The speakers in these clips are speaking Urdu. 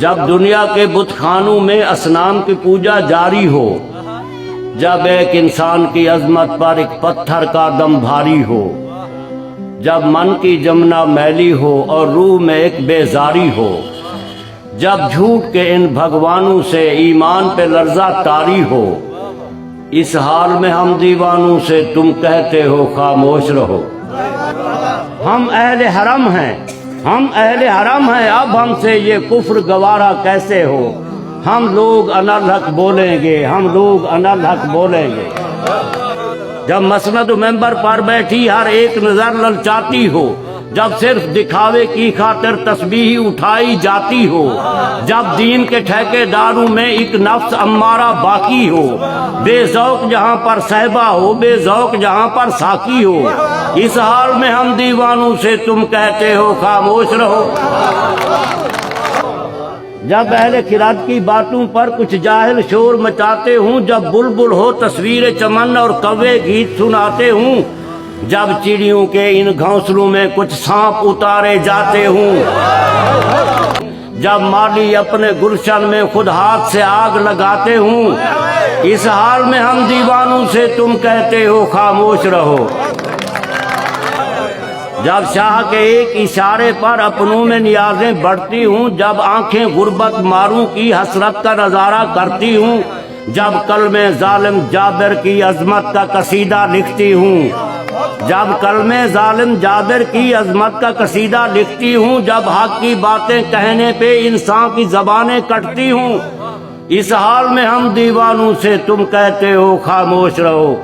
جب دنیا کے بت خانوں میں اصنام کی پوجا جاری ہو، جب ایک انسان کی عظمت پر ایک پتھر کا دم بھاری ہو، جب من کی جمنا میلی ہو اور روح میں ایک بیزاری ہو، جب جھوٹ کے ان بھگوانوں سے ایمان پہ لرزہ طاری ہو، اس حال میں ہم دیوانوں سے تم کہتے ہو خاموش رہو۔ ہم اہل حرم ہیں، ہم اہل حرم ہیں، اب ہم سے یہ کفر گوارا کیسے ہو؟ ہم لوگ انالحق بولیں گے، ہم لوگ انالحق بولیں گے۔ جب مسند و ممبر پر بیٹھی ہر ایک نظر للچاتی ہو، جب صرف دکھاوے کی خاطر تسبیح اٹھائی جاتی ہو، جب دین کے ٹھیکے داروں میں ایک نفس امارہ باقی ہو، بے ذوق جہاں پر صحبہ ہو، بے ذوق جہاں پر ساقی ہو، اس حال میں ہم دیوانوں سے تم کہتے ہو خاموش رہو۔ جب اہل خرد کی باتوں پر کچھ جاہل شور مچاتے ہوں، جب بلبل ہو تصویر چمن اور کوے گیت سناتے ہوں، جب چڑیوں کے ان گھونسلوں میں کچھ سانپ اتارے جاتے ہوں، جب مالی اپنے گلشن میں خود ہاتھ سے آگ لگاتے ہوں، اس حال میں ہم دیوانوں سے تم کہتے ہو خاموش رہو۔ جب شاہ کے ایک اشارے پر اپنوں میں نیازیں بڑھتی ہوں، جب آنکھیں غربت ماروں کی حسرت کا نظارہ کرتی ہوں، جب کلمہ ظالم جابر کی عظمت کا قصیدہ لکھتی ہوں، جب کلمہ ظالم جابر کی عظمت کا قصیدہ لکھتی ہوں، جب حق کی باتیں کہنے پہ انسان کی زبانیں کٹتی ہوں، اس حال میں ہم دیوانوں سے تم کہتے ہو خاموش رہو۔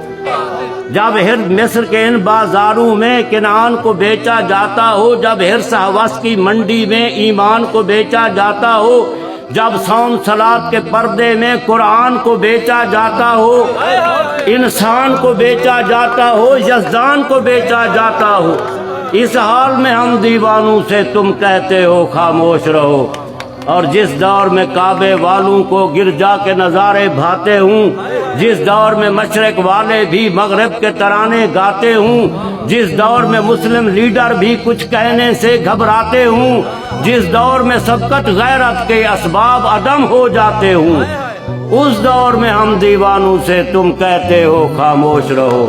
جب ہرد مصر کے ان بازاروں میں کنعان کو بیچا جاتا ہو، جب ہرس حوث کی منڈی میں ایمان کو بیچا جاتا ہو، جب صوم صلات کے پردے میں قرآن کو بیچا جاتا ہو، انسان کو بیچا جاتا ہو، یزدان کو بیچا جاتا ہو، اس حال میں ہم دیوانوں سے تم کہتے ہو خاموش رہو۔ اور جس دور میں کعبے والوں کو گرجا کے نظارے بھاتے ہوں، جس دور میں مشرق والے بھی مغرب کے ترانے گاتے ہوں، جس دور میں مسلم لیڈر بھی کچھ کہنے سے گھبراتے ہوں، جس دور میں سبقت غیرت کے اسباب عدم ہو جاتے ہوں، اس دور میں ہم دیوانوں سے تم کہتے ہو خاموش رہو۔